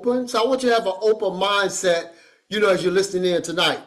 open. So I want you to have an open mindset, as you're listening in tonight.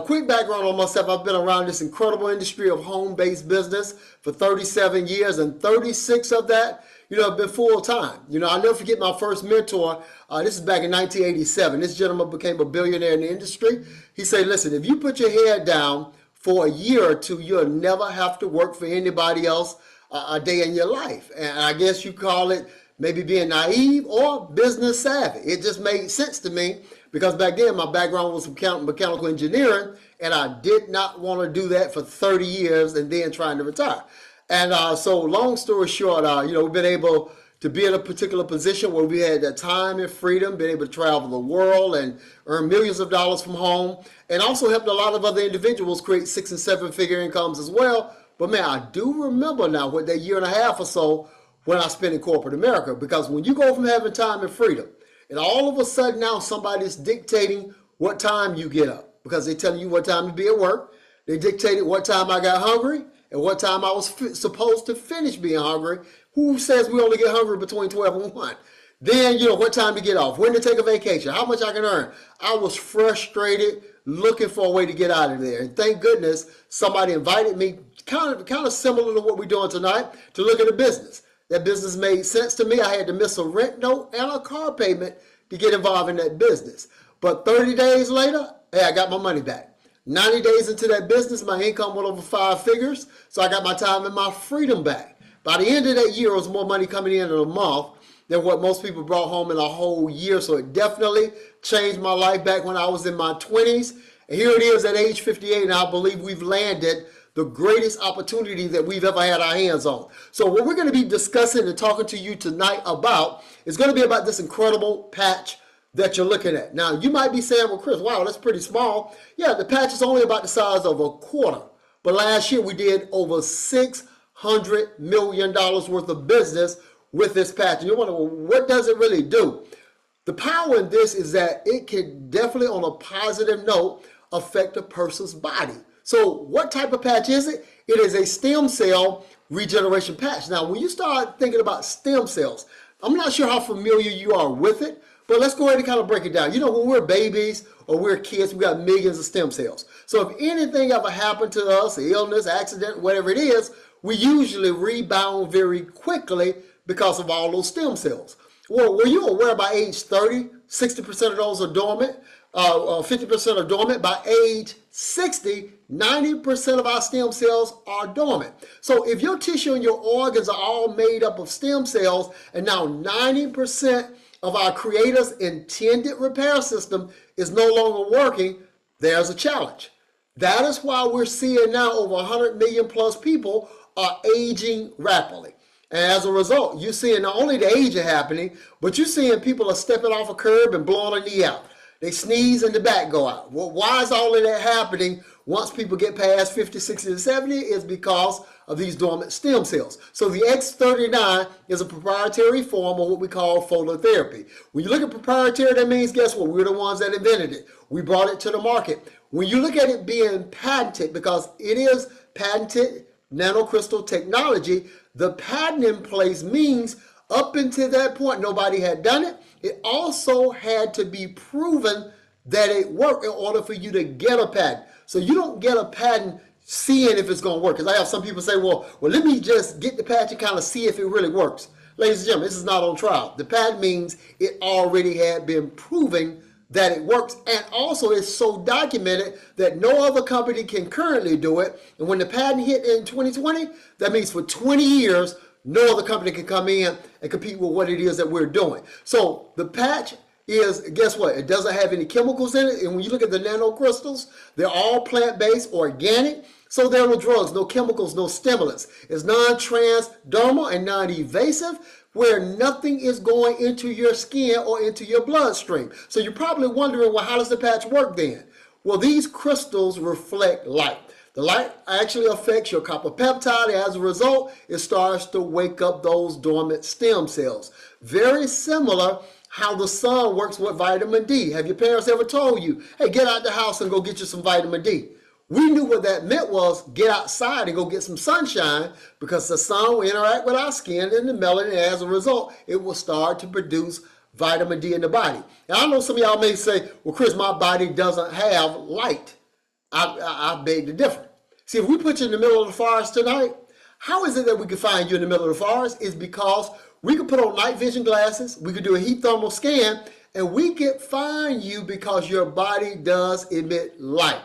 Quick background on myself. I've been around this incredible industry of home-based business for 37 years, and 36 of that, have been full-time. I'll never forget my first mentor. This is back in 1987. This gentleman became a billionaire in the industry. He said, listen, if you put your head down for a year or two, you'll never have to work for anybody else a day in your life. And I guess you call it maybe being naive or business savvy. It just made sense to me because back then my background was mechanical engineering, and I did not want to do that for 30 years and then trying to retire. And so long story short, we've been able to be in a particular position where we had that time and freedom, been able to travel the world and earn millions of dollars from home, and also helped a lot of other individuals create 6- and 7-figure incomes as well. But man, I do remember now what that year and a half or so when I spent in corporate America, because when you go from having time and freedom, and all of a sudden now somebody's dictating what time you get up, because they're telling you what time to be at work. They dictated what time I got hungry and what time I was supposed to finish being hungry. Who says we only get hungry between 12 and 1? Then, what time to get off, when to take a vacation, how much I can earn. I was frustrated, looking for a way to get out of there. And thank goodness somebody invited me, kind of similar to what we're doing tonight, to look at a business. That business made sense to me. I had to miss a rent note and a car payment to get involved in that business. But 30 days later, hey, I got my money back. 90 days into that business, my income went over 5 figures, so I got my time and my freedom back. By the end of that year, it was more money coming in a month than what most people brought home in a whole year. So it definitely changed my life back when I was in my 20s. And here it is at age 58, and I believe we've landed the greatest opportunity that we've ever had our hands on. So what we're going to be discussing and talking to you tonight about is going to be about this incredible patch that you're looking at. Now, you might be saying, well, Chris, wow, that's pretty small. Yeah, the patch is only about the size of a quarter. But last year we did over $600 million worth of business with this patch. And you're wondering, well, what does it really do? The power in this is that it can definitely, on a positive note, affect a person's body. So what type of patch is it? It is a stem cell regeneration patch. Now, when you start thinking about stem cells, I'm not sure how familiar you are with it, but let's go ahead and kind of break it down. When we're babies or we're kids, we got millions of stem cells. So if anything ever happened to us, an illness, accident, whatever it is, we usually rebound very quickly because of all those stem cells. Well, were you aware by age 30, 60% of those are dormant? 50% are dormant. By age 60, 90% of our stem cells are dormant. So if your tissue and your organs are all made up of stem cells, and now 90% of our Creator's intended repair system is no longer working, there's a challenge. That is why we're seeing now over 100 million plus people are aging rapidly. And as a result, you're seeing not only the aging happening, but you're seeing people are stepping off a curb and blowing a knee out. They sneeze and the back go out. Well, why is all of that happening once people get past 50, 60, and 70? Is because of these dormant stem cells. So the X39 is a proprietary form of what we call phototherapy. When you look at proprietary, that means, guess what? We're the ones that invented it. We brought it to the market. When you look at it being patented, because it is patented nanocrystal technology, the patent in place means up until that point, nobody had done it. It also had to be proven that it worked in order for you to get a patent. So you don't get a patent seeing if it's going to work. Because I have some people say, well, let me just get the patent and kind of see if it really works. Ladies and gentlemen, this is not on trial. The patent means it already had been proving that it works, and also it's so documented that no other company can currently do it. And when the patent hit in 2020, that means for 20 years, no other company can come in and compete with what it is that we're doing. So the patch is, guess what? It doesn't have any chemicals in it. And when you look at the nanocrystals, they're all plant-based, organic. So there are no drugs, no chemicals, no stimulants. It's non-transdermal and non-evasive, where nothing is going into your skin or into your bloodstream. So you're probably wondering, well, how does the patch work then? Well, these crystals reflect light. The light actually affects your copper peptide. As a result, it starts to wake up those dormant stem cells. Very similar how the sun works with vitamin D. Have your parents ever told you, hey, get out the house and go get you some vitamin D? We knew what that meant was get outside and go get some sunshine, because the sun will interact with our skin and the melanin, and as a result, it will start to produce vitamin D in the body. Now, I know some of y'all may say, well, Chris, my body doesn't have light. I beg to differ. See, if we put you in the middle of the forest tonight, how is it that we can find you in the middle of the forest? It's because we could put on night vision glasses, we could do a heat thermal scan, and we can find you because your body does emit light.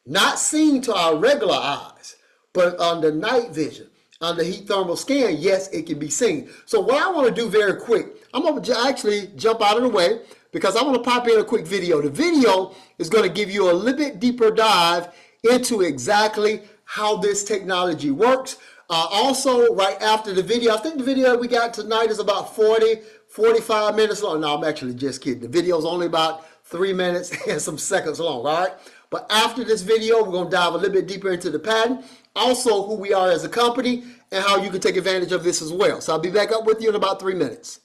Not seen to our regular eyes, but under night vision, under heat thermal scan, yes, it can be seen. So what I want to do very quick, I'm going to actually jump out of the way because I want to pop in a quick video. The video is going to give you a little bit deeper dive into exactly how this technology works. Also, right after the video, I think the video that we got tonight is about 45 minutes long. No, I'm actually just kidding. The video is only about 3 minutes and some seconds long, all right? But after this video, we're going to dive a little bit deeper into the patent, also who we are as a company, and how you can take advantage of this as well. So I'll be back up with you in about 3 minutes.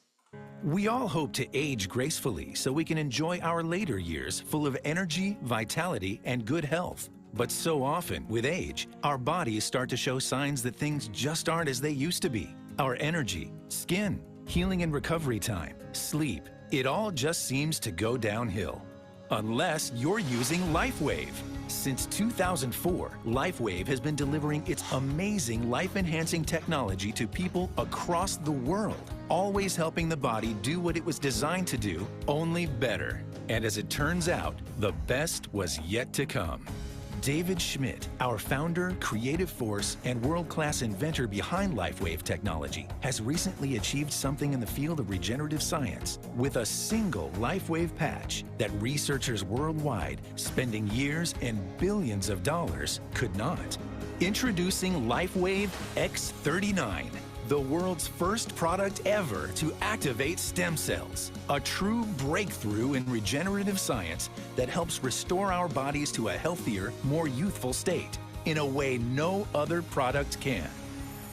We all hope to age gracefully so we can enjoy our later years full of energy, vitality, and good health. But so often, with age, our bodies start to show signs that things just aren't as they used to be. Our energy, skin, healing and recovery time, sleep, it all just seems to go downhill. Unless you're using LifeWave. Since 2004, LifeWave has been delivering its amazing life-enhancing technology to people across the world, always helping the body do what it was designed to do, only better. And as it turns out, the best was yet to come. David Schmidt, our founder, creative force, and world-class inventor behind LifeWave technology, has recently achieved something in the field of regenerative science with a single LifeWave patch that researchers worldwide, spending years and billions of dollars, could not. Introducing LifeWave X39, the world's first product ever to activate stem cells. A true breakthrough in regenerative science that helps restore our bodies to a healthier, more youthful state in a way no other product can.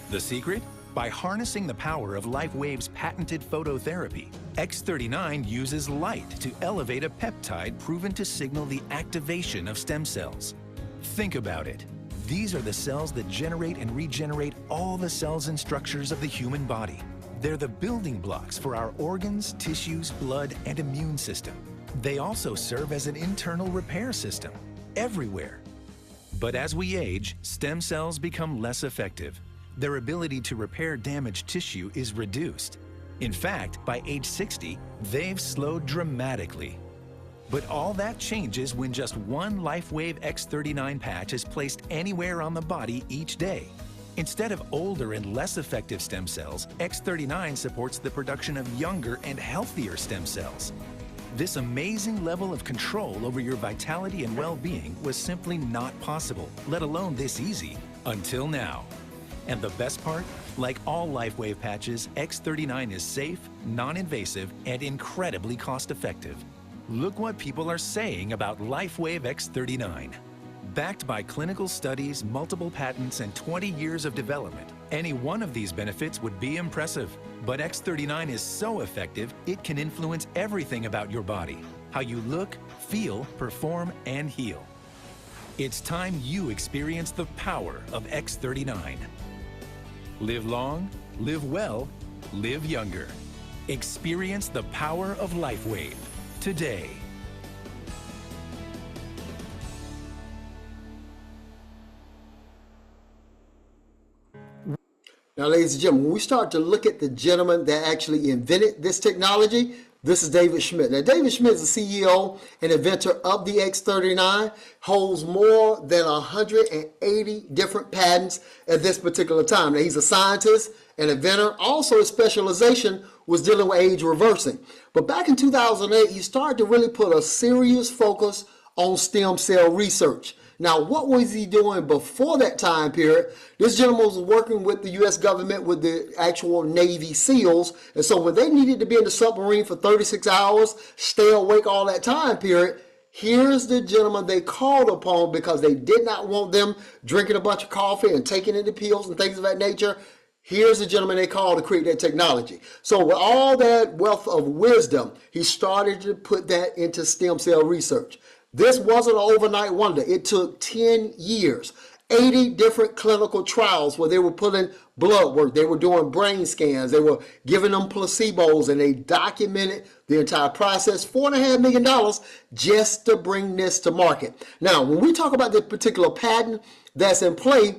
The secret? By harnessing the power of LifeWave's patented phototherapy, X39 uses light to elevate a peptide proven to signal the activation of stem cells. Think about it. These are the cells that generate and regenerate all the cells and structures of the human body. They're the building blocks for our organs, tissues, blood, and immune system. They also serve as an internal repair system everywhere. But as we age, stem cells become less effective. Their ability to repair damaged tissue is reduced. In fact, by age 60, they've slowed dramatically. But all that changes when just one LifeWave X39 patch is placed anywhere on the body each day. Instead of older and less effective stem cells, X39 supports the production of younger and healthier stem cells. This amazing level of control over your vitality and well-being was simply not possible, let alone this easy, until now. And the best part? Like all LifeWave patches, X39 is safe, non-invasive, and incredibly cost-effective. Look what people are saying about LifeWave X39. Backed by clinical studies, multiple patents, and 20 years of development, any one of these benefits would be impressive. But X39 is so effective, it can influence everything about your body. How you look, feel, perform, and heal. It's time you experience the power of X39. Live long, live well, live younger. Experience the power of LifeWave today. Now, ladies and gentlemen, when we start to look at the gentleman that actually invented this technology, this is David Schmidt. Now, David Schmidt is the CEO and inventor of the X39, holds more than 180 different patents at this particular time. Now, he's a scientist, an inventor. Also, his specialization was dealing with age reversing. But back in 2008, he started to really put a serious focus on stem cell research. Now, what was he doing before that time period? This gentleman was working with the U.S. government with the actual Navy SEALs. And so when they needed to be in the submarine for 36 hours, stay awake all that time period, here's the gentleman they called upon because they did not want them drinking a bunch of coffee and taking any pills and things of that nature. Here's the gentleman they called to create that technology. So with all that wealth of wisdom, he started to put that into stem cell research. This wasn't an overnight wonder. It took 10 years, 80 different clinical trials where they were putting blood work. They were doing brain scans. They were giving them placebos, and they documented the entire process. $4.5 million just to bring this to market. Now, when we talk about this particular patent that's in play,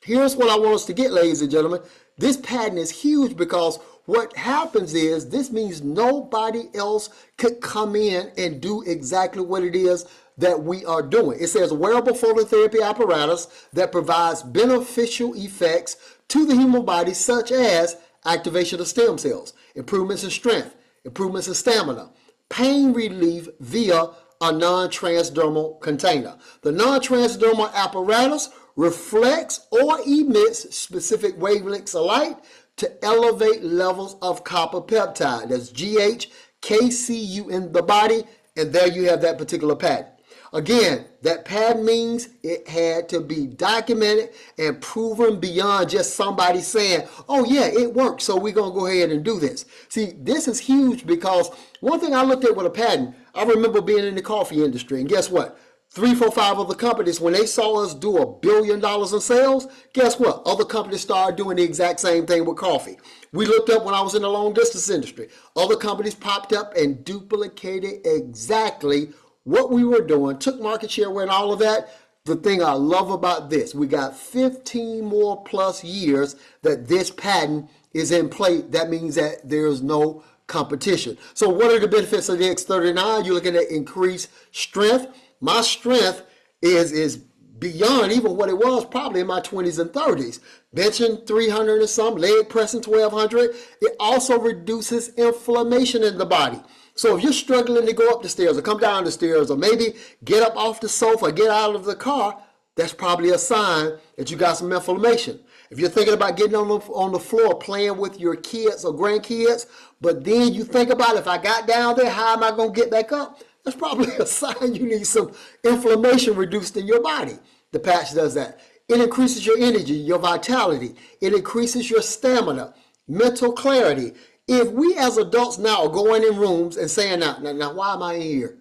here's what I want us to get, ladies and gentlemen. This patent is huge because what happens is this means nobody else could come in and do exactly what it is that we are doing. It says wearable phototherapy apparatus that provides beneficial effects to the human body, such as activation of stem cells, improvements in strength, improvements in stamina, pain relief via a non-transdermal container. The non-transdermal apparatus reflects or emits specific wavelengths of light to elevate levels of copper peptide. That's GHKCU in the body, and there you have that particular patent. Again, that patent means it had to be documented and proven beyond just somebody saying, oh yeah, it works, so we're going to go ahead and do this. See, this is huge because one thing I looked at with a patent, I remember being in the coffee industry, and guess what? 3, 4, 5 other companies, when they saw us do $1 billion in sales, guess what? Other companies started doing the exact same thing with coffee. We looked up when I was in the long distance industry. Other companies popped up and duplicated exactly what we were doing, took market share away and all of that. The thing I love about this, we got 15 more plus years that this patent is in play. That means that there's no competition. So what are the benefits of the X39? You're looking at increased strength. My strength is beyond even what it was probably in my 20s and 30s. Benching 300 or something, leg pressing 1200. It also reduces inflammation in the body. So if you're struggling to go up the stairs or come down the stairs or maybe get up off the sofa, get out of the car, that's probably a sign that you got some inflammation. If you're thinking about getting on the floor playing with your kids or grandkids, but then you think about if I got down there, how am I going to get back up? That's probably a sign you need some inflammation reduced in your body. The patch does that. It increases your energy, your vitality. It increases your stamina, mental clarity. If we as adults now are going in rooms and saying, now why am I in here?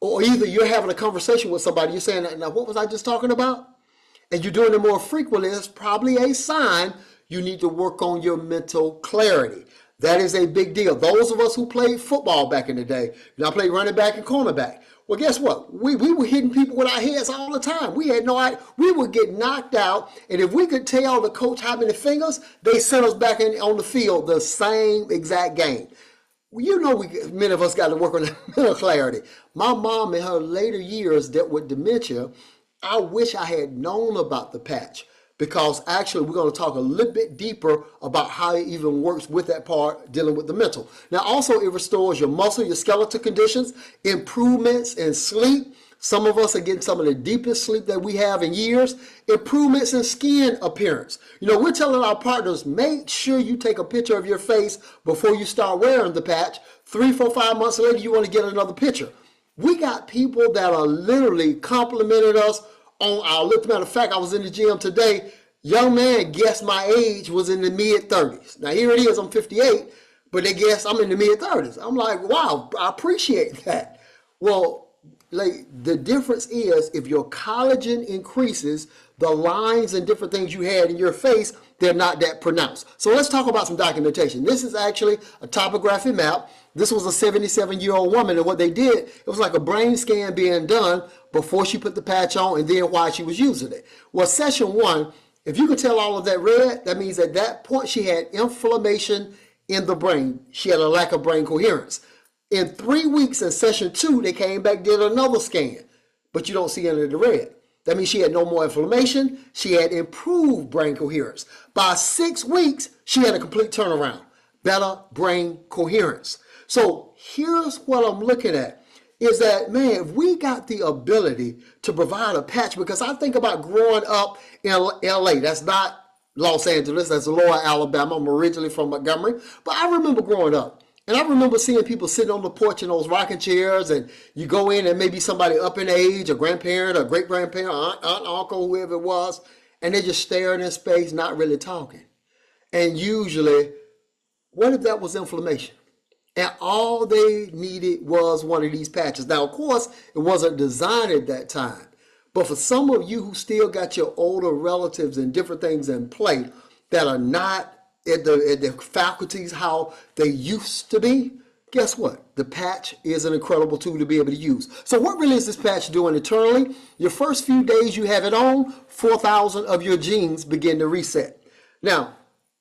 Or either you're having a conversation with somebody, you're saying, now what was I just talking about? And you're doing it more frequently, it's probably a sign you need to work on your mental clarity. That is a big deal. Those of us who played football back in the day, I played running back and cornerback. Well, guess what? We were hitting people with our heads all the time. We had no idea. We would get knocked out, and if we could tell the coach how many fingers, they sent us back on the field the same exact game. Well, you know, many of us got to work on mental clarity. My mom in her later years dealt with dementia. I wish I had known about the patch, because actually we're going to talk a little bit deeper about how it even works with that part dealing with the mental. Now also it restores your muscle, your skeletal conditions, improvements in sleep. Some of us are getting some of the deepest sleep that we have in years. Improvements in skin appearance. You know, we're telling our partners, make sure you take a picture of your face before you start wearing the patch. 3, 4, 5 months later, you want to get another picture. We got people that are literally complimenting us on our look. Matter of fact, I was in the gym today. Young man guessed my age was in the mid-30s. Now here it is, I'm 58, but they guess I'm in the mid-30s. I'm like, wow, I appreciate that. Well, like, the difference is if your collagen increases, the lines and different things you had in your face, they're not that pronounced. So let's talk about some documentation. This is actually a topographic map. This was a 77-year-old woman, and what they did, it was like a brain scan being done before she put the patch on and then while she was using it. Well, session 1, if you could tell all of that red, that means at that point she had inflammation in the brain. She had a lack of brain coherence. In 3 weeks in session 2, they came back, did another scan, but you don't see any of the red. That means she had no more inflammation. She had improved brain coherence. By 6 weeks, she had a complete turnaround, better brain coherence. So here's what I'm looking at, is that, man, if we got the ability to provide a patch, because I think about growing up in LA, that's not Los Angeles, that's Lower Alabama. I'm originally from Montgomery, but I remember growing up. And I remember seeing people sitting on the porch in those rocking chairs, and you go in and maybe somebody up in age, a grandparent, a great-grandparent, aunt, uncle, whoever it was, and they're just staring in space, not really talking. And usually, what if that was inflammation? And all they needed was one of these patches. Now, of course, it wasn't designed at that time. But for some of you who still got your older relatives and different things in play, that are not at the faculties how they used to be, guess what? The patch is an incredible tool to be able to use. So what really is this patch doing internally? Your first few days you have it on, 4,000 of your genes begin to reset. Now,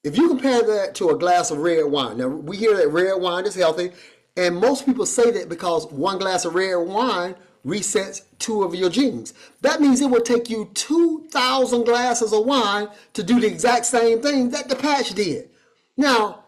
if you compare that to a glass of red wine, now we hear that red wine is healthy, and most people say that because one glass of red wine resets 2 of your genes. That means it will take you 2,000 glasses of wine to do the exact same thing that the patch did. Now,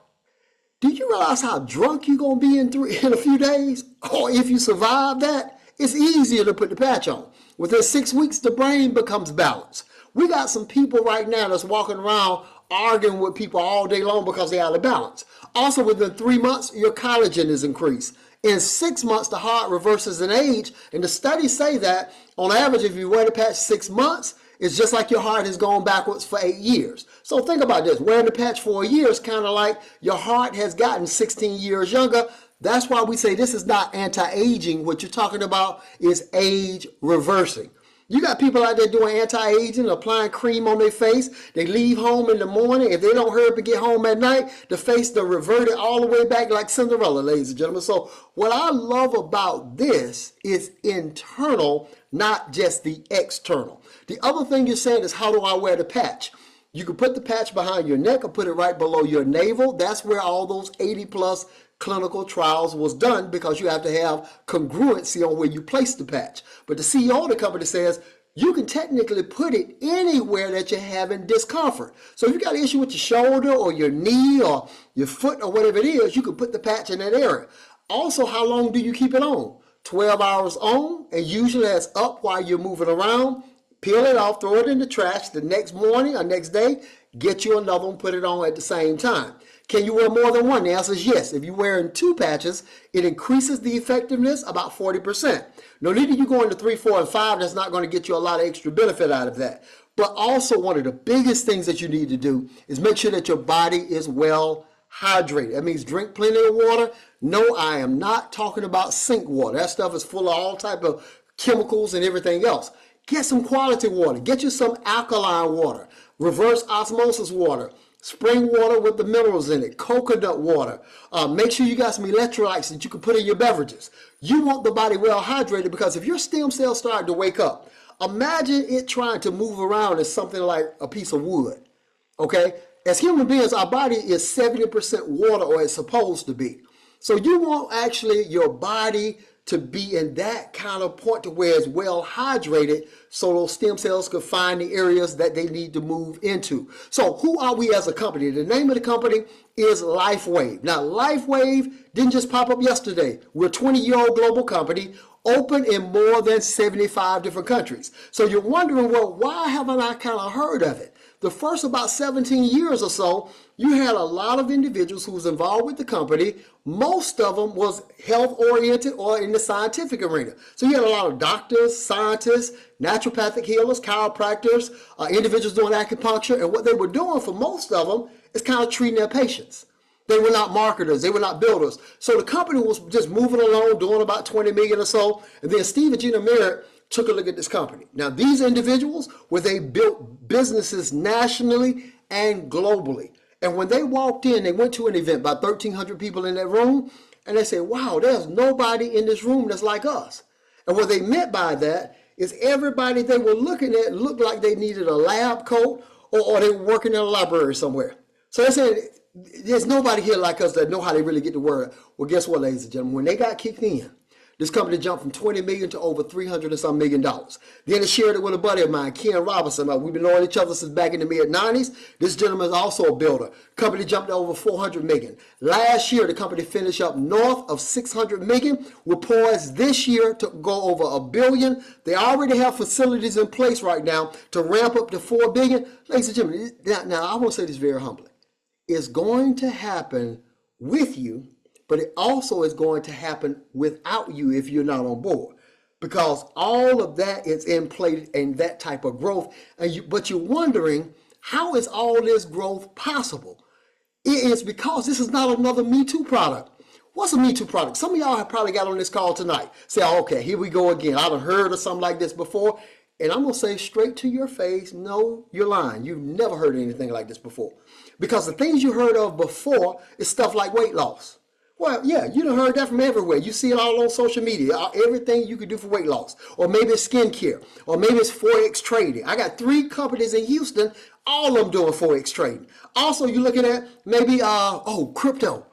do you realize how drunk you're going to be in a few days? Or if you survive that, it's easier to put the patch on. Within 6 weeks, the brain becomes balanced. We got some people right now that's walking around arguing with people all day long because they're out of balance. Also, within 3 months, your collagen is increased. In 6 months, the heart reverses in age, and the studies say that on average, if you wear the patch 6 months, it's just like your heart has gone backwards for 8 years. So think about this. Wearing the patch for a year is kind of like your heart has gotten 16 years younger. That's why we say this is not anti-aging. What you're talking about is age reversing. You got people out there doing anti-aging, applying cream on their face. They leave home in the morning. If they don't hurry up and get home at night, the face they'll revert it all the way back like Cinderella, ladies and gentlemen. So what I love about this is internal, not just the external. The other thing you're saying is, how do I wear the patch? You can put the patch behind your neck or put it right below your navel. That's where all those 80 plus clinical trials was done, because you have to have congruency on where you place the patch. But the CEO of the company says you can technically put it anywhere that you're having discomfort. So if you got an issue with your shoulder or your knee or your foot or whatever it is, you can put the patch in that area. Also, how long do you keep it on? 12 hours on, and usually that's up while you're moving around. Peel it off, throw it in the trash the next morning or next day, get you another one, put it on at the same time. Can you wear more than one? The answer is yes. If you're wearing 2 patches, it increases the effectiveness about 40%. No need to you go into 3, 4, and 5. That's not going to get you a lot of extra benefit out of that. But also, one of the biggest things that you need to do is make sure that your body is well hydrated. That means drink plenty of water. No, I am not talking about sink water. That stuff is full of all type of chemicals and everything else. Get some quality water. Get you some alkaline water, reverse osmosis water, spring water with the minerals in it, coconut water. Make sure you got some electrolytes that you can put in your beverages. You want the body well hydrated, because if your stem cells start to wake up, imagine it trying to move around as something like a piece of wood. Okay? As human beings, our body is 70% water, or it's supposed to be. So you want actually your body to be in that kind of point to where it's well hydrated, so those stem cells can find the areas that they need to move into. So who are we as a company? The name of the company is LifeWave. Now, LifeWave didn't just pop up yesterday. We're a 20-year-old global company, open in more than 75 different countries. So you're wondering, well, why haven't I kind of heard of it? The first about 17 years or so, you had a lot of individuals who was involved with the company. Most of them was health-oriented or in the scientific arena. So you had a lot of doctors, scientists, naturopathic healers, chiropractors, individuals doing acupuncture. And what they were doing for most of them is kind of treating their patients. They were not marketers. They were not builders. So the company was just moving along, doing about 20 million or so. And then Steve and Gina Merritt took a look at this company. Now, these individuals, where they built businesses nationally and globally. And when they walked in, they went to an event, about 1,300 people in that room, and they said, wow, there's nobody in this room that's like us. And what they meant by that is everybody they were looking at looked like they needed a lab coat, or they were working in a library somewhere. So they said, there's nobody here like us that know how to really get the word. Well, guess what, ladies and gentlemen? When they got kicked in, this company jumped from 20 million to over 300 and some million dollars. Then they shared it with a buddy of mine, Ken Robinson. We've been knowing each other since back in the mid-90s. This gentleman is also a builder. Company jumped to over 400 million. Last year, the company finished up north of 600 million. We're poised this year to go over $1 billion. They already have facilities in place right now to ramp up to $4 billion. Ladies and gentlemen, now I want to say this very humbly. It's going to happen with you, but it also is going to happen without you if you're not on board, because all of that is in play in that type of growth. But you're wondering, how is all this growth possible? It is because this is not another Me Too product. What's a Me Too product? Some of y'all have probably got on this call tonight. Say, oh, okay, here we go again. I've heard of something like this before. And I'm going to say straight to your face, no, you're lying. You've never heard anything like this before. Because the things you heard of before is stuff like weight loss. Well, yeah, you done heard that from everywhere. You see it all on social media, everything you can do for weight loss. Or maybe it's skincare, or maybe it's Forex trading. I got 3 companies in Houston, all of them doing Forex trading. Also, you're looking at maybe, crypto.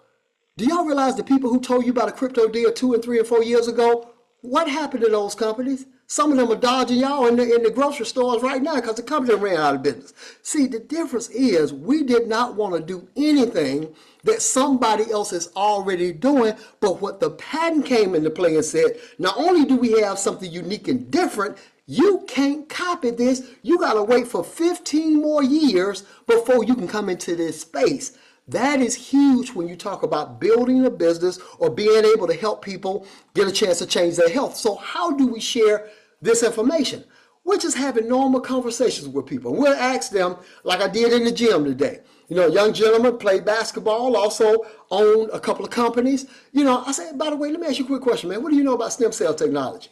Do y'all realize the people who told you about a crypto deal 2 and 3 and 4 years ago, what happened to those companies? Some of them are dodging y'all in the grocery stores right now because the company ran out of business. See, the difference is we did not want to do anything that somebody else is already doing, but what the patent came into play and said, not only do we have something unique and different, you can't copy this. You got to wait for 15 more years before you can come into this space. That is huge when you talk about building a business or being able to help people get a chance to change their health. So how do we share this information? We're just having normal conversations with people. We'll ask them, like I did in the gym today. You know, a young gentleman played basketball, also owned a couple of companies. You know, I said, by the way, let me ask you a quick question, man. What do you know about stem cell technology?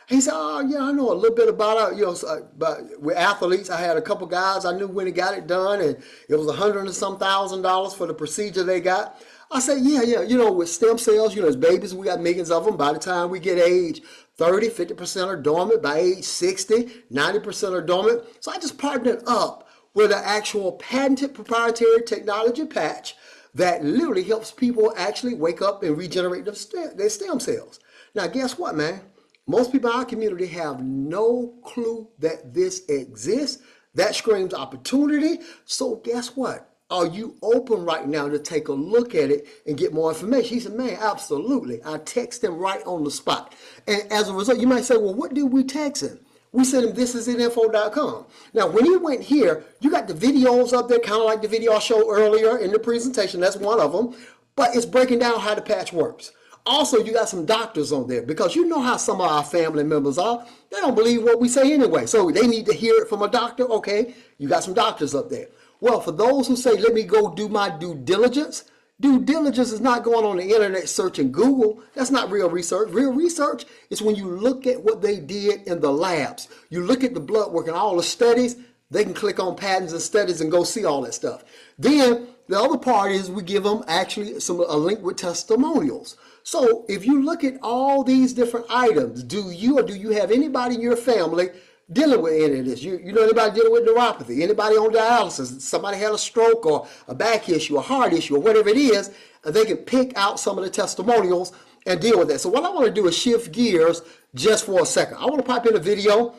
He said, oh, yeah, I know a little bit about it. You know, but with athletes, I had a couple guys I knew when he got it done, and it was $100 and some thousand for the procedure they got. I said, yeah, you know, with stem cells, you know, as babies, we got millions of them. By the time we get age 30, 50% are dormant. By age 60, 90% are dormant. So I just partnered up with an actual patented proprietary technology patch that literally helps people actually wake up and regenerate their stem cells. Now, guess what, man? Most people in our community have no clue that this exists. That screams opportunity. So guess what? Are you open right now to take a look at it and get more information? He said, man, absolutely. I text him right on the spot. And as a result, you might say, well, what did we text him? We sent him thisisinfo.com. Now, when he went here, you got the videos up there, kind of like the video I showed earlier in the presentation. That's one of them. But it's breaking down how the patch works. Also, you got some doctors on there because you know how some of our family members are. They don't believe what we say anyway. So they need to hear it from a doctor. Okay, you got some doctors up there. Well, for those who say, let me go do my due diligence is not going on the internet searching Google. That's not real research. Real research is when you look at what they did in the labs. You look at the blood work and all the studies. They can click on patents and studies and go see all that stuff. Then the other part is we give them actually a link with testimonials. So if you look at all these different items, do you have anybody in your family dealing with any of this? You know anybody dealing with neuropathy? Anybody on dialysis? Somebody had a stroke or a back issue, a heart issue, or whatever it is, and they can pick out some of the testimonials and deal with that. So what I want to do is shift gears just for a second. I want to pop in a video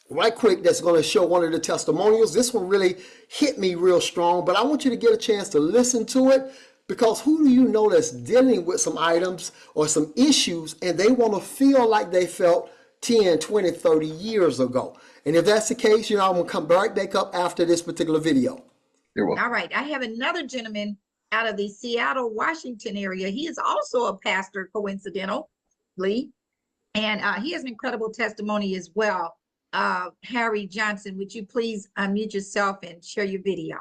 right quick that's going to show one of the testimonials. This one really hit me real strong, but I want you to get a chance to listen to it. Because who do you know that's dealing with some items or some issues and they want to feel like they felt 10, 20, 30 years ago? And if that's the case, you know, I'm going to come right back up after this particular video. You're welcome. All right. I have another gentleman out of the Seattle, Washington area. He is also a pastor, coincidentally, and he has an incredible testimony as well. Harry Johnson, would you please unmute yourself and share your video?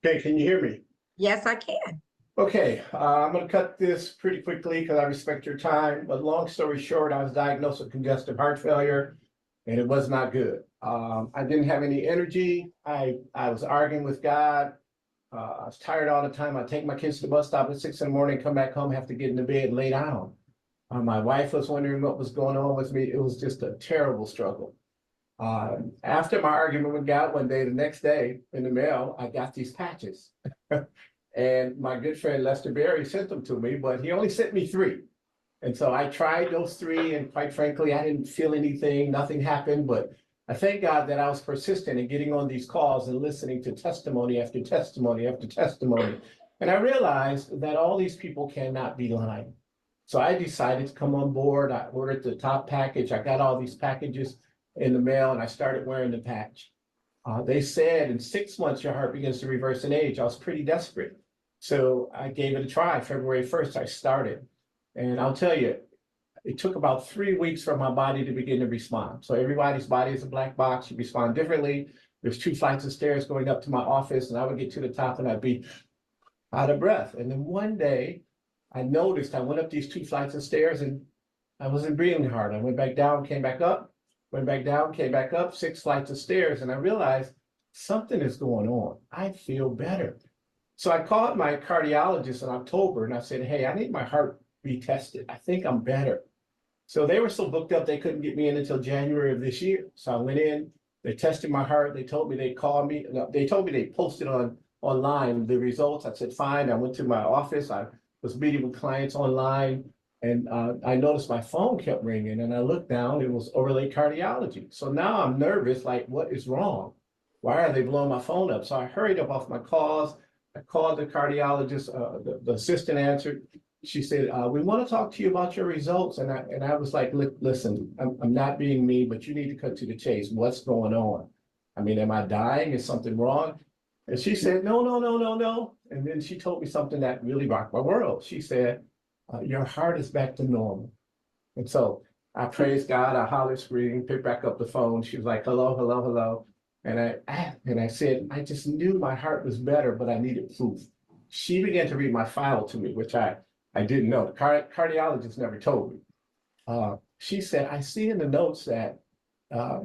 Okay, can you hear me? Yes, I can. Okay, I'm going to cut this pretty quickly because I respect your time. But long story short, I was diagnosed with congestive heart failure, and it was not good. I didn't have any energy. I was arguing with God. I was tired all the time. I'd take my kids to the bus stop at 6 in the morning, come back home, have to get into bed, lay down. My wife was wondering what was going on with me. It was just a terrible struggle. After my argument with God one day, the next day in the mail, I got these patches. And my good friend Lester Berry sent them to me, but he only sent me 3. And so I tried those 3, and quite frankly, I didn't feel anything, nothing happened. But I thank God that I was persistent in getting on these calls and listening to testimony after testimony after testimony. And I realized that all these people cannot be lying. So I decided to come on board. I ordered the top package. I got all these packages in the mail, and I started wearing the patch. They said in 6 months, your heart begins to reverse in age. I was pretty desperate. So I gave it a try. February 1st, I started. And I'll tell you, it took about 3 weeks for my body to begin to respond. So everybody's body is a black box. You respond differently. There's 2 flights of stairs going up to my office, and I would get to the top and I'd be out of breath. And then one day I noticed I went up these 2 flights of stairs and I wasn't breathing hard. I went back down, came back up, went back down, came back up 6 flights of stairs, and I realized something is going on. I feel better. So I called my cardiologist in October and I said, hey, I need my heart retested. I think I'm better. So they were so booked up, they couldn't get me in until January of this year. So I went in, they tested my heart. They told me they'd call me. They told me they posted online the results. I said, fine. I went to my office. I was meeting with clients online, and I noticed my phone kept ringing, and I looked down. It was Overlay Cardiology. So now I'm nervous, like, what is wrong? Why are they blowing my phone up? So I hurried up off my calls. I called the cardiologist. The assistant answered. She said, we want to talk to you about your results. And I was like, listen, I'm not being mean, but you need to cut to the chase. What's going on? I mean, am I dying? Is something wrong? And she said, no. And then she told me something that really rocked my world. She said, your heart is back to normal. And so I praised God. I hollered, screamed, picked back up the phone. She was like, hello. And I said, I just knew my heart was better, but I needed proof. She began to read my file to me, which I didn't know. The cardiologist never told me. She said, I see in the notes that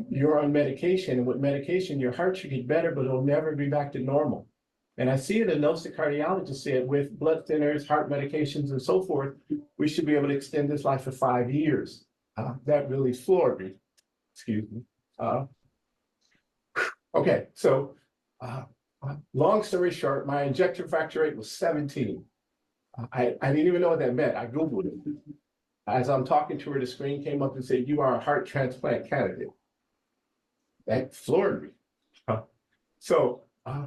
you're on medication, and with medication, your heart should get better, but it'll never be back to normal. And I see in the notes the cardiologist said, with blood thinners, heart medications, and so forth, we should be able to extend this life for 5 years. That really floored me. Excuse me. Okay, so long story short, my ejection fraction rate was 17. I didn't even know what that meant. I Googled it. As I'm talking to her, the screen came up and said, you are a heart transplant candidate. That floored me. So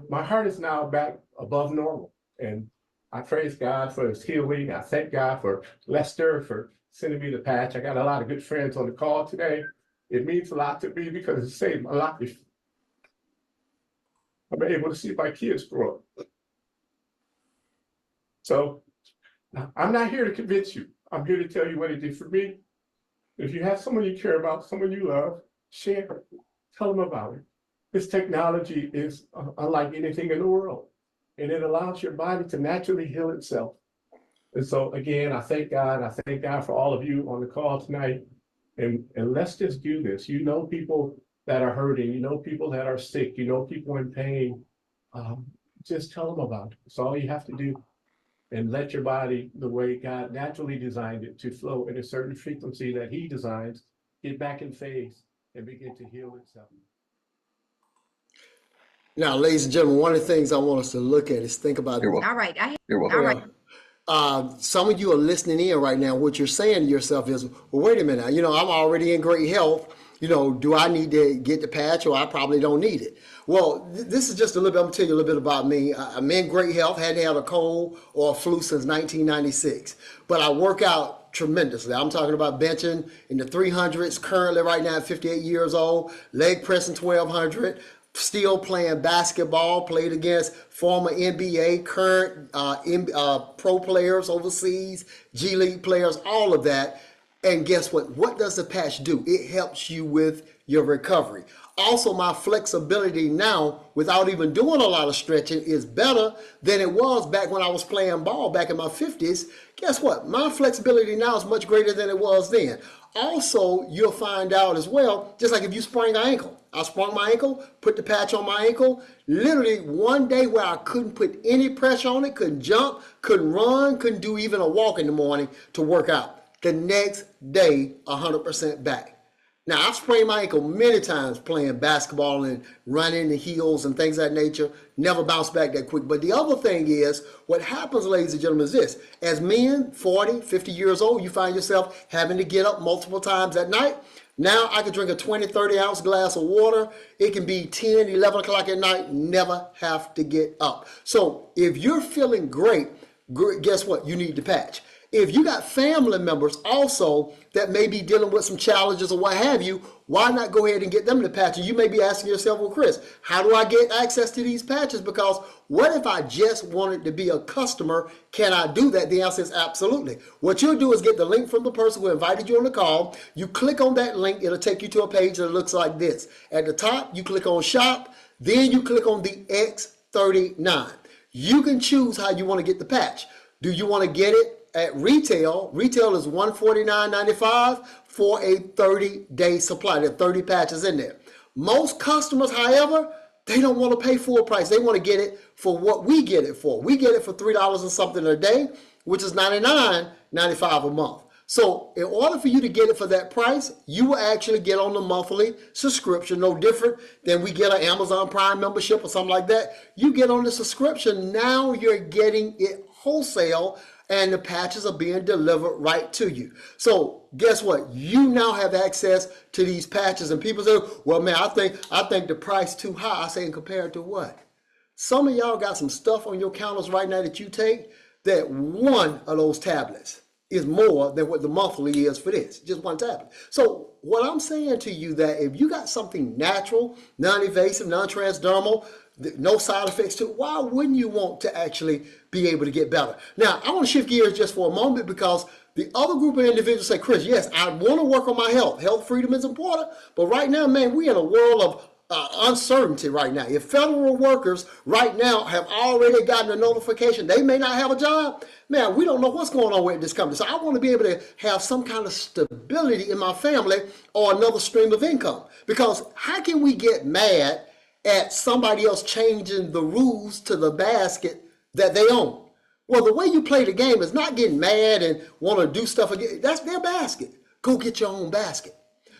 my heart is now back above normal. And I praise God for his healing. I thank God for Lester for sending me the patch. I got a lot of good friends on the call today. It means a lot to me because it saved my life. I'm able to see my kids grow up. So I'm not here to convince you. I'm here to tell you what it did for me. If you have someone you care about, someone you love, share it. Tell them about it. This technology is unlike anything in the world, and it allows your body to naturally heal itself. And so again, I thank God. I thank God for all of you on the call tonight. And let's just do this. You know people that are hurting. You know people that are sick. You know people in pain. Just tell them about it. It's all you have to do. And let your body, the way God naturally designed it to flow at a certain frequency that he designs, get back in phase and begin to heal itself. Now, ladies and gentlemen, one of the things I want us to look at is think about. All right. You're welcome. All right. Some of you are listening in right now. What you're saying to yourself is, well, wait a minute. I'm already in great health. Do I need to get the patch, or I probably don't need it? Well, this is just a little bit, I'm gonna tell you a little bit about me. I'm in great health, hadn't had a cold or a flu since 1996, but I work out tremendously. I'm talking about benching in the 300s, currently right now at 58 years old, leg pressing 1200, still playing basketball, played against former NBA, current pro players overseas, G League players, all of that. And guess what? What does the patch do? It helps you with your recovery. Also, my flexibility now, without even doing a lot of stretching, is better than it was back when I was playing ball back in my 50s. Guess what? My flexibility now is much greater than it was then. Also, you'll find out as well, just like if you sprain an ankle. I sprung my ankle, put the patch on my ankle. Literally one day where I couldn't put any pressure on it, couldn't jump, couldn't run, couldn't do even a walk in the morning to work out. The next day, 100% back. Now, I've sprained my ankle many times playing basketball and running the heels and things of that nature. Never bounced back that quick. But the other thing is, what happens, ladies and gentlemen, is this. As men, 40, 50 years old, you find yourself having to get up multiple times at night. Now, I can drink a 20, 30-ounce glass of water. It can be 10, 11 o'clock at night, never have to get up. So if you're feeling great, guess what? You need the patch. If you got family members also that may be dealing with some challenges or what have you, why not go ahead and get them the patch? And you may be asking yourself, well, Chris, how do I get access to these patches? Because what if I just wanted to be a customer? Can I do that? The answer is absolutely. What you'll do is get the link from the person who invited you on the call. You click on that link. It'll take you to a page that looks like this. At the top, you click on shop. Then you click on the X39. You can choose how you want to get the patch. Do you want to get it at retail? Retail is $149.95. for a 30-day supply. There are 30 patches in there. Most customers, however, they don't want to pay full price. They want to get it for what we get it for. We get it for $3 and something a day, which is $99.95 a month. So in order for you to get it for that price, you will actually get on the monthly subscription, no different than we get an Amazon Prime membership or something like that. You get on the subscription, now you're getting it wholesale, and the patches are being delivered right to you. So guess what? You now have access to these patches, and people say, well, man, I think the price too high. I say, compared to what? Some of y'all got some stuff on your counters right now that you take that one of those tablets is more than what the monthly is for this, just one tablet. So what I'm saying to you, that if you got something natural, non-invasive, non-transdermal, no side effects to it, why wouldn't you want to actually be able to get better? Now, I want to shift gears just for a moment, because the other group of individuals say, Chris, yes, I want to work on my health. Health freedom is important, but right now, man, we're in a world of uncertainty right now. If federal workers right now have already gotten a notification they may not have a job, man, we don't know what's going on with this company. So I want to be able to have some kind of stability in my family or another stream of income. Because how can we get mad at somebody else changing the rules to the basket that they own? Well, the way you play the game is not getting mad and want to do stuff again. That's their basket. Go get your own basket.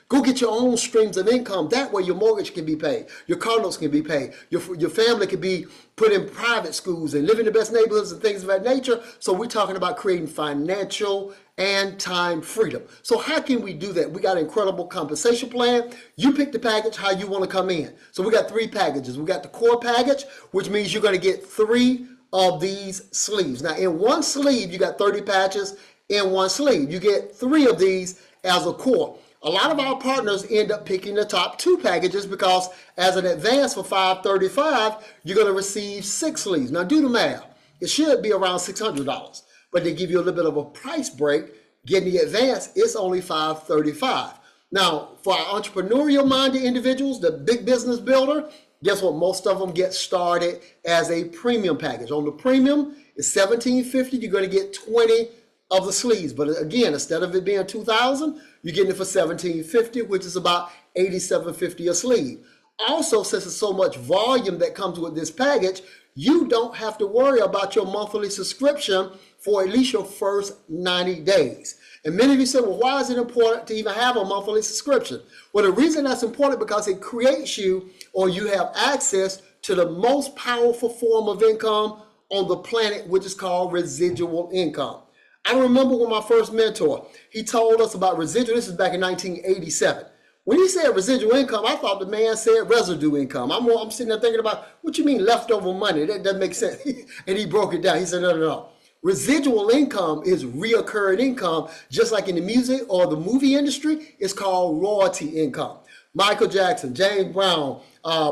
Go get your own streams of income. That way your mortgage can be paid. Your car notes can be paid. Your family can be put in private schools and live in the best neighborhoods and things of that nature. So we're talking about creating financial and time freedom. So how can we do that? We got an incredible compensation plan. You pick the package how you want to come in. So we got 3 packages. We got the core package, which means you're going to get 3 of these sleeves. Now in one sleeve, you got 30 patches in one sleeve. You get 3 of these as a core. A lot of our partners end up picking the top 2 packages because as an advance for $535, you're going to receive 6 sleeves. Now do the math. It should be around $600, but they give you a little bit of a price break. Getting the advance, it's only $535. Now, for our entrepreneurial-minded individuals, the big business builder, guess what? Most of them get started as a premium package. On the premium, it's $1,750. You're going to get 20 of the sleeves. But again, instead of it being $2,000, you're getting it for $1,750, which is about $87.50 a sleeve. Also, since there's so much volume that comes with this package, you don't have to worry about your monthly subscription for at least your first 90 days. And many of you say, well, why is it important to even have a monthly subscription? Well, the reason that's important because it creates you, or you have access to the most powerful form of income on the planet, which is called residual income. I remember when my first mentor, he told us about residual. This is back in 1987. When he said residual income, I thought the man said residue income. I'm sitting there thinking about, what you mean leftover money? That doesn't make sense. And he broke it down. He said, no. Residual income is reoccurring income, just like in the music or the movie industry, it's called royalty income. Michael Jackson, James Brown,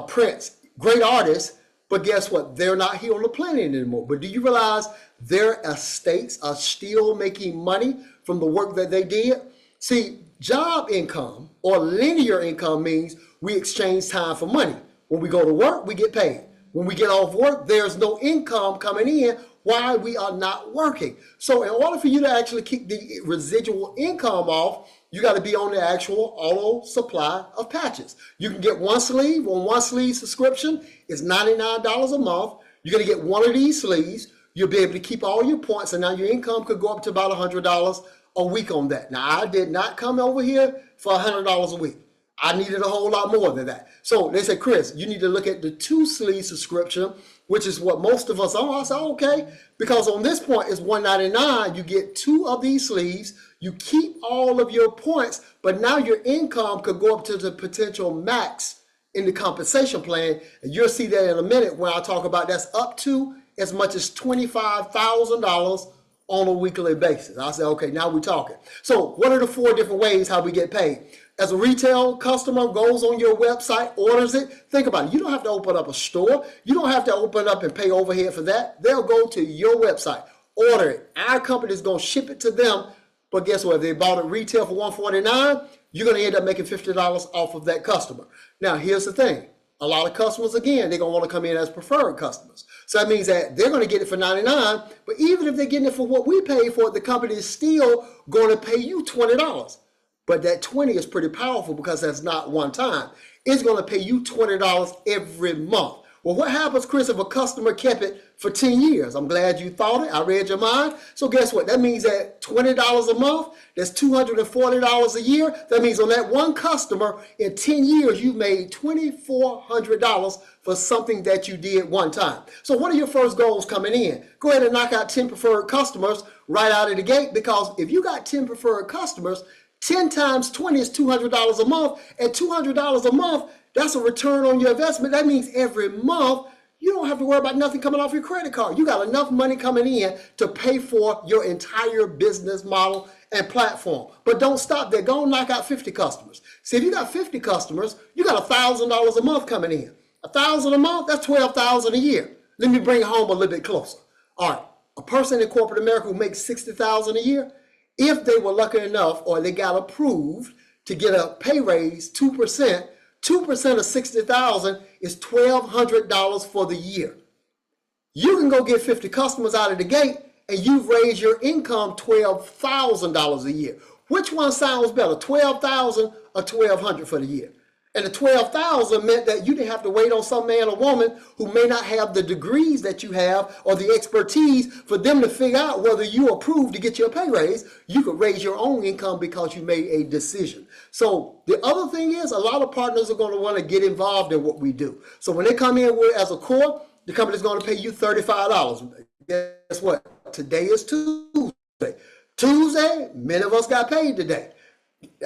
Prince, great artists, but guess what? They're not here on the planet anymore. But do you realize their estates are still making money from the work that they did? See, job income or linear income means we exchange time for money. When we go to work, we get paid. When we get off work, there's no income coming in while we are not working. So in order for you to actually keep the residual income off, you got to be on the actual auto supply of patches. You can get 1 sleeve on 1 sleeve subscription. It's $99 a month. You're going to get 1 of these sleeves. You'll be able to keep all your points, and now your income could go up to about $100 a week on that. Now, I did not come over here for $100 a week. I needed a whole lot more than that. So they said, Chris, you need to look at the 2 sleeve subscription, which is what most of us are. I said, okay, because on this point it's $199. You get 2 of these sleeves. You keep all of your points, but now your income could go up to the potential max in the compensation plan. And you'll see that in a minute when I talk about that's up to as much as $25,000 on a weekly basis. I said, okay, now we're talking. So what are the 4 different ways how we get paid? As a retail customer goes on your website, orders it, think about it. You don't have to open up a store. You don't have to open up and pay overhead for that. They'll go to your website, order it. Our company is going to ship it to them. But guess what? If they bought it retail for $149, you're going to end up making $50 off of that customer. Now, here's the thing. A lot of customers, again, they're going to want to come in as preferred customers. So that means that they're going to get it for $99. But even if they're getting it for what we pay for it, the company is still going to pay you $20. But that 20 is pretty powerful because that's not one time. It's going to pay you $20 every month. Well, what happens, Chris, if a customer kept it for 10 years? I'm glad you thought it. I read your mind. So guess what? That means that $20 a month, that's $240 a year. That means on that one customer, in 10 years, you made $2,400 for something that you did one time. So what are your first goals coming in? Go ahead and knock out 10 preferred customers right out of the gate, because if you got 10 preferred customers, 10 times 20 is $200 a month. At $200 a month, that's a return on your investment. That means every month, you don't have to worry about nothing coming off your credit card. You got enough money coming in to pay for your entire business model and platform. But don't stop there. Go and knock out 50 customers. See, if you got 50 customers, you got $1,000 a month coming in. $1,000 a month, that's $12,000 a year. Let me bring it home a little bit closer. All right, a person in corporate America who makes $60,000 a year, if they were lucky enough or they got approved to get a pay raise, 2%, 2% of 60,000 is $1,200 for the year. You can go get 50 customers out of the gate and you've raised your income $12,000 a year. Which one sounds better, 12,000 or 1,200 for the year? And the 12,000 meant that you didn't have to wait on some man or woman who may not have the degrees that you have or the expertise for them to figure out whether you approved to get your pay raise. You could raise your own income because you made a decision. So the other thing is, a lot of partners are going to want to get involved in what we do. So when they come in with, as a core, the company is going to pay you $35. Guess what? Today is Tuesday. Tuesday, many of us got paid today.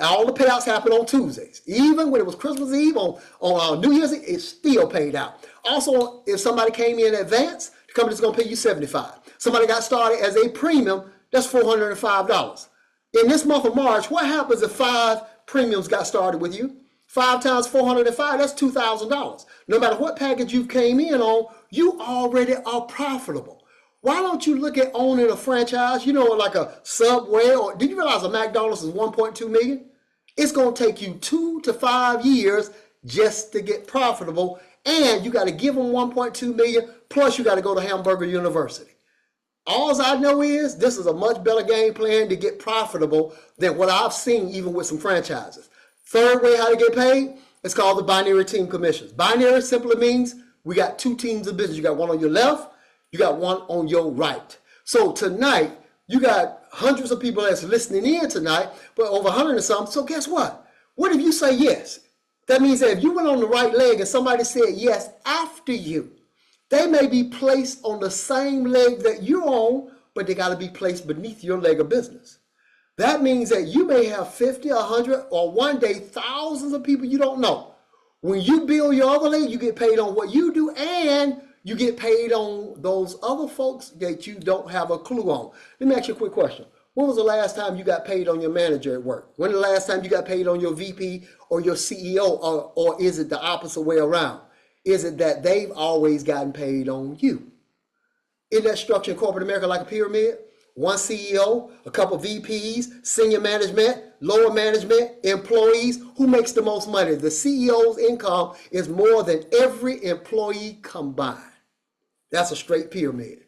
All the payouts happen on Tuesdays. Even when it was Christmas Eve, on New Year's Eve, it's still paid out. Also, if somebody came in advance, the company's going to pay you $75. Somebody got started as a premium, that's $405. In this month of March, what happens if 5 premiums got started with you? 5 times 405, that's $2,000. No matter what package you came in on, you already are profitable. Why don't you look at owning a franchise, like a Subway, or did you realize a McDonald's is 1.2 million? It's going to take you 2 to 5 years just to get profitable, and you got to give them 1.2 million, plus you got to go to Hamburger University. All I know is this is a much better game plan to get profitable than what I've seen even with some franchises. Third way how to get paid, it's called the binary team commissions. Binary simply means we got 2 teams of business. You got one on your left, you got one on your right. So tonight, you got hundreds of people that's listening in tonight, but over 100 and something. So guess what? What if you say yes? That means that if you went on the right leg and somebody said yes after you, they may be placed on the same leg that you're on, but they got to be placed beneath your leg of business. That means that you may have 50, 100, or one day, thousands of people you don't know. When you build your other leg, you get paid on what you do, and you get paid on those other folks that you don't have a clue on. Let me ask you a quick question. When was the last time you got paid on your manager at work? When the last time you got paid on your VP or your CEO, or is it the opposite way around? Is it that they've always gotten paid on you? Isn't that structure in corporate America like a pyramid? One CEO, a couple VPs, senior management, lower management, employees. Who makes the most money? The CEO's income is more than every employee combined. That's a straight pyramid.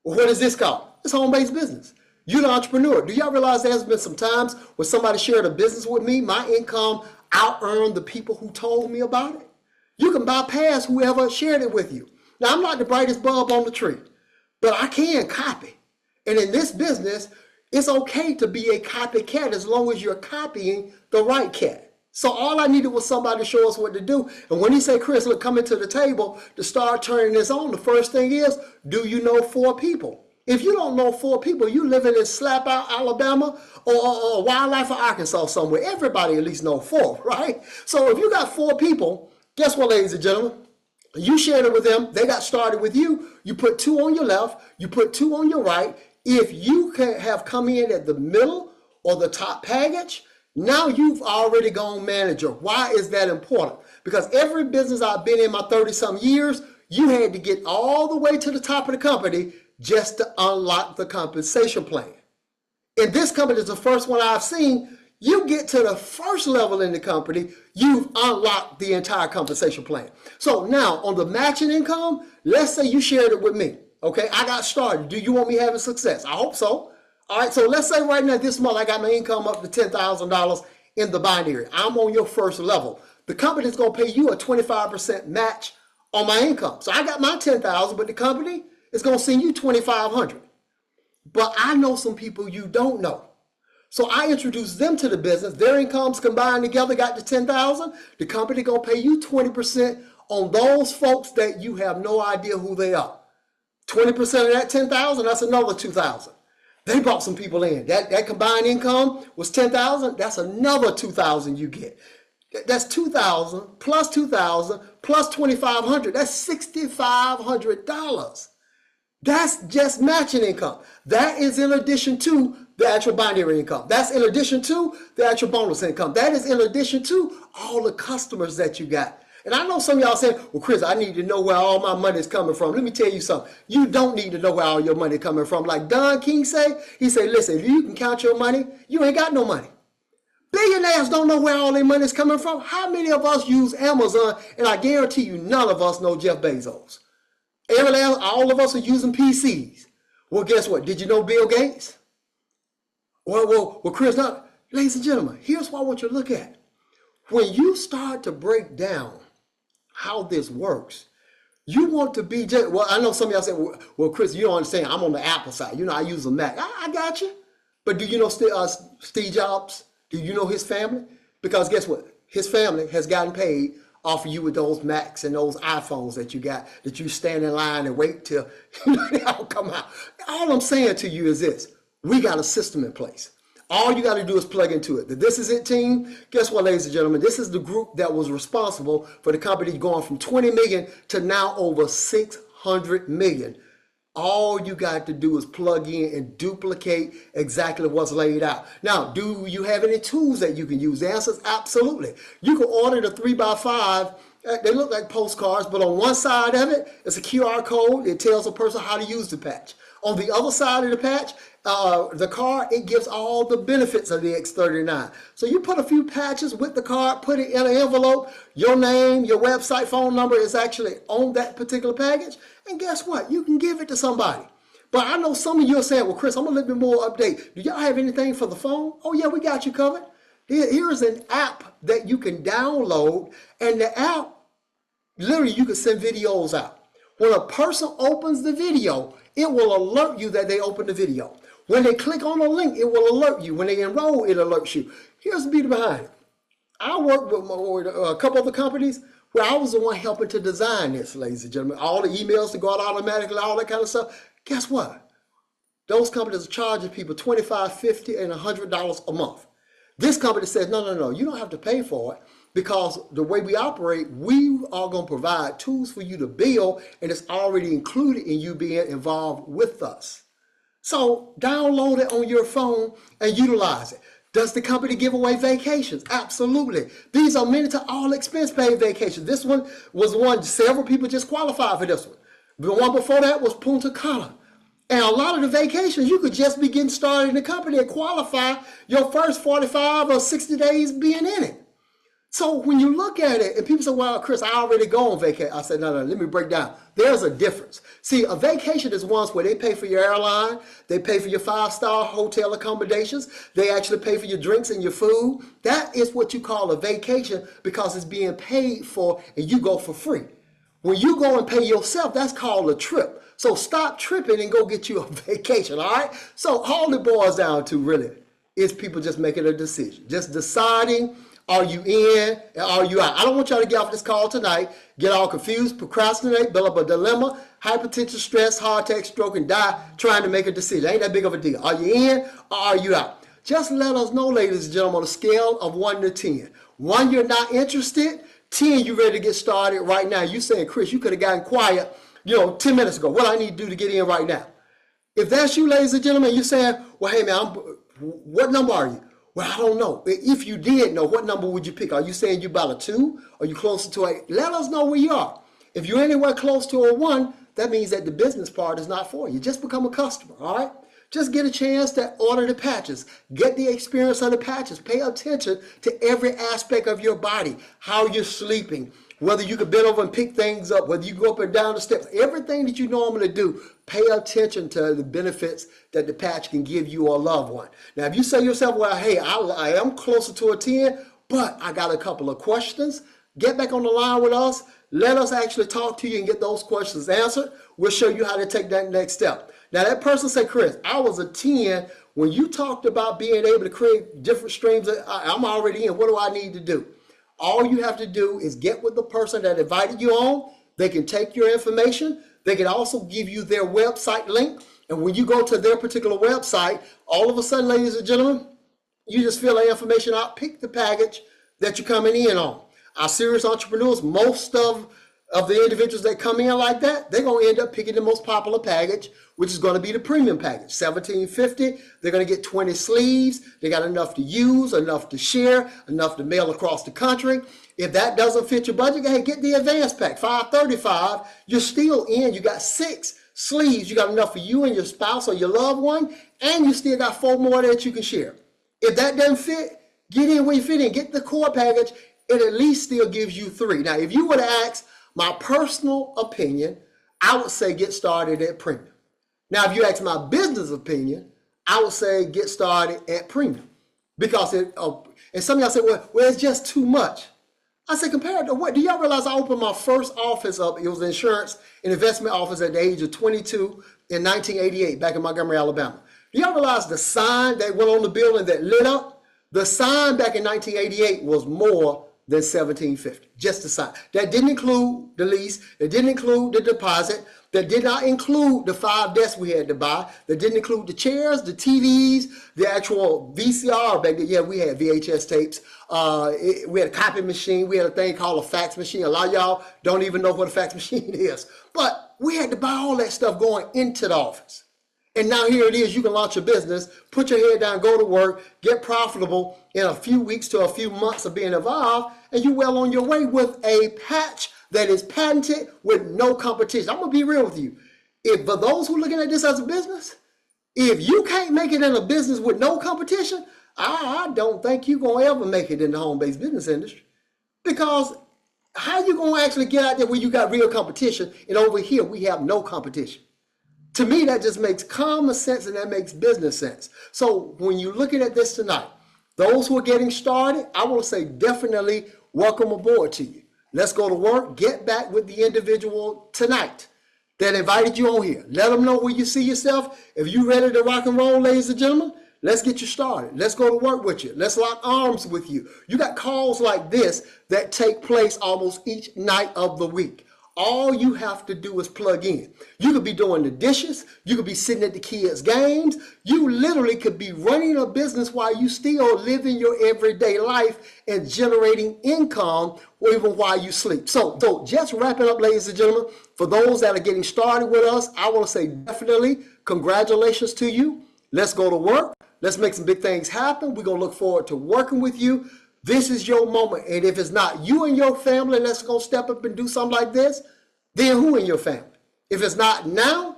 Well, what is this called? It's home-based business. You're the entrepreneur. Do y'all realize there's been some times when somebody shared a business with me, my income out-earned the people who told me about it? You can bypass whoever shared it with you. Now, I'm not the brightest bulb on the tree, but I can copy. And in this business, it's okay to be a copycat as long as you're copying the right cat. So all I needed was somebody to show us what to do. And when he said, Chris, look, come into the table to start turning this on, the first thing is, do you know 4 people? If you don't know 4 people, you living in Slap Out, Alabama, or Wildlife, or Arkansas somewhere. Everybody at least know 4, right? So if you got 4 people, guess what, ladies and gentlemen? You shared it with them. They got started with you. You put 2 on your left. You put 2 on your right. If you can have come in at the middle or the top package, now you've already gone manager. Why is that important? Because every business I've been in my 30-some years, you had to get all the way to the top of the company just to unlock the compensation plan. And this company is the first one I've seen. You get to the first level in the company, you've unlocked the entire compensation plan. So now on the matching income, let's say you shared it with me. Okay, I got started. Do you want me having success? I hope so. All right, so let's say right now this month I got my income up to $10,000 in the binary. I'm on your first level. The company's going to pay you a 25% match on my income. So I got my 10,000, but the company is going to send you 2,500. But I know some people you don't know. So I introduce them to the business. Their incomes combined together got to 10,000. The company going to pay you 20% on those folks that you have no idea who they are. 20% of that 10,000, that's another 2,000. They brought some people in. That combined income was 10,000. That's another 2,000 you get. That's 2,000 plus 2,000 plus 2,500. That's $6,500. That's just matching income. That is in addition to the actual binary income. That's in addition to the actual bonus income. That is in addition to all the customers that you got. And I know some of y'all saying, well, Chris, I need to know where all my money is coming from. Let me tell you something. You don't need to know where all your money is coming from. Like Don King say, he said, listen, if you can count your money, you ain't got no money. Billionaires don't know where all their money is coming from. How many of us use Amazon? And I guarantee you, none of us know Jeff Bezos. All of us are using PCs. Well, guess what? Did you know Bill Gates? Well, Chris, now, ladies and gentlemen, here's what I want you to look at. When you start to break down how this works, you want to be just, well, I know some of y'all say, well, Chris, you don't understand. I'm on the Apple side. You know, I use a Mac. I got you. But do you know Steve Jobs? Do you know his family? Because guess what? His family has gotten paid off of you with those Macs and those iPhones that you got, that you stand in line and wait till they all come out. All I'm saying to you is this. We got a system in place. All you got to do is plug into it. The This Is It team, guess what, ladies and gentlemen? This is the group that was responsible for the company going from 20 million to now over 600 million. All you got to do is plug in and duplicate exactly what's laid out. Now, do you have any tools that you can use? The answer is absolutely. You can order the 3x5. They look like postcards, but on one side of it, it's a QR code. It tells a person how to use the patch. On the other side of the patch, the card, it gives all the benefits of the X39. So you put a few patches with the card, put it in an envelope, your name, your website, phone number is actually on that particular package. And guess what? You can give it to somebody. But I know some of you are saying, well, Chris, I'm a little bit more update. Do y'all have anything for the phone? Oh, yeah, we got you covered. Here's an app that you can download, and the app, literally, you can send videos out. When a person opens the video, it will alert you that they opened the video. When they click on a link, it will alert you. When they enroll, it alerts you. Here's the beauty behind it. I work with a couple other companies where I was the one helping to design this, ladies and gentlemen. All the emails to go out automatically, all that kind of stuff. Guess what? Those companies are charging people $25, $50, and $100 a month. This company says, no, you don't have to pay for it, because the way we operate, we are going to provide tools for you to build, and it's already included in you being involved with us. So download it on your phone and utilize it. Does the company give away vacations? Absolutely. These are many to all expense paid vacations. This one was one, several people just qualified for this one. The one before that was Punta Cana. And a lot of the vacations, you could just be getting started in the company and qualify your first 45 or 60 days being in it. So when you look at it, and people say, well, Chris, I already go on vacation. I said, no, let me break down. There's a difference. See, a vacation is ones where they pay for your airline, they pay for your 5-star hotel accommodations, they actually pay for your drinks and your food. That is what you call a vacation, because it's being paid for and you go for free. When you go and pay yourself, that's called a trip. So stop tripping and go get you a vacation, all right? So all it boils down to really is people just making a decision, just deciding, are you in and are you out? I don't want y'all to get off this call tonight, get all confused, procrastinate, build up a dilemma, hypertension, stress, heart attack, stroke, and die trying to make a decision. Ain't that big of a deal. Are you in or are you out? Just let us know, ladies and gentlemen, on a scale of 1 to 10. 1, you're not interested. 10, you're ready to get started right now. You saying, Chris, you could have gotten quiet, 10 minutes ago. What I need to do to get in right now? If that's you, ladies and gentlemen, you're saying, well, hey, man, what number are you? Well, I don't know. If you did know, what number would you pick? Are you saying you're about a 2? Are you closer to a? Let us know where you are. If you're anywhere close to a 1, that means that the business part is not for you. Just become a customer, all right? Just get a chance to order the patches. Get the experience of the patches. Pay attention to every aspect of your body, how you're sleeping, whether you can bend over and pick things up, whether you go up and down the steps, everything that you normally do, pay attention to the benefits that the patch can give you or a loved one. Now, if you say to yourself, well, hey, I am closer to a 10, but I got a couple of questions, get back on the line with us. Let us actually talk to you and get those questions answered. We'll show you how to take that next step. Now, that person said, Chris, I was a 10 when you talked about being able to create different streams. I'm already in. What do I need to do? All you have to do is get with the person that invited you on. They can take your information. They can also give you their website link. And when you go to their particular website, all of a sudden, ladies and gentlemen, you just fill that information out, pick the package that you're coming in on. Our serious entrepreneurs, most of the individuals that come in like that, they're going to end up picking the most popular package, which is going to be the premium package, $17.50. They're going to get 20 sleeves. They got enough to use, enough to share, enough to mail across the country. If that doesn't fit your budget, hey, get the advanced pack, $535. You're still in. You got 6 sleeves. You got enough for you and your spouse or your loved one, and you still got 4 more that you can share. If that doesn't fit, get in where you fit in. Get the core package. It at least still gives you 3. Now, if you were to ask my personal opinion, I would say get started at premium. Now, if you ask my business opinion, I would say get started at premium. Because and some of y'all say, well, it's just too much. I say, compared to what? Do y'all realize I opened my first office up? It was an insurance and investment office at the age of 22 in 1988 back in Montgomery, Alabama. Do y'all realize the sign that went on the building that lit up? The sign back in 1988 was more than $17.50, just the sign. That didn't include the lease. That didn't include the deposit. That did not include the 5 desks we had to buy. That didn't include the chairs, the TVs, the actual VCR back then. Yeah, we had VHS tapes. We had a copy machine. We had a thing called a fax machine. A lot of y'all don't even know what a fax machine is. But we had to buy all that stuff going into the office. And now here it is, you can launch a business, put your head down, go to work, get profitable in a few weeks to a few months of being involved, and you're well on your way with a patch that is patented with no competition. I'm going to be real with you. If for those who are looking at this as a business, if you can't make it in a business with no competition, I don't think you're going to ever make it in the home-based business industry. Because how you going to actually get out there where you got real competition, and over here we have no competition? To me, that just makes common sense and that makes business sense. So when you're looking at this tonight, those who are getting started, I want to say definitely welcome aboard to you. Let's go to work. Get back with the individual tonight that invited you on here. Let them know where you see yourself. If you're ready to rock and roll, ladies and gentlemen, let's get you started. Let's go to work with you. Let's lock arms with you. You got calls like this that take place almost each night of the week. All you have to do is plug in. You could be doing the dishes. You could be sitting at the kids' games. You literally could be running a business while you still living your everyday life and generating income even while you sleep. So just wrapping up, ladies and gentlemen, for those that are getting started with us, I want to say definitely congratulations to you. Let's go to work. Let's make some big things happen. We're going to look forward to working with you. This is your moment. And if it's not you and your family that's going to step up and do something like this, then who in your family? If it's not now,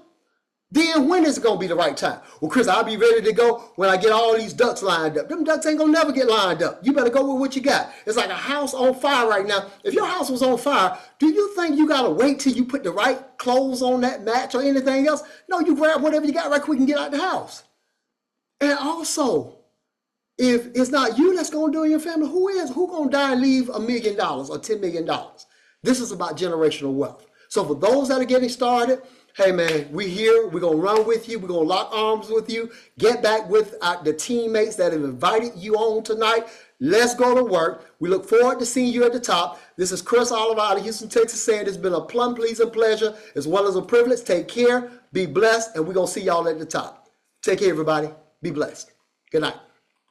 then when is it going to be the right time? Well, Chris, I'll be ready to go when I get all these ducks lined up. Them ducks ain't going to never get lined up. You better go with what you got. It's like a house on fire right now. If your house was on fire, do you think you got to wait till you put the right clothes on that match or anything else? No, you grab whatever you got right quick and get out the house. And also, if it's not you that's going to do it in your family, who is? Who going to die and leave $1 million or $10 million? This is about generational wealth. So for those that are getting started, hey man, we're here. We're going to run with you. We're going to lock arms with you. Get back with the teammates that have invited you on tonight. Let's go to work. We look forward to seeing you at the top. This is Chris Oliver out of Houston, Texas, saying it's been a plum pleasing pleasure as well as a privilege. Take care. Be blessed. And we're going to see y'all at the top. Take care, everybody. Be blessed. Good night.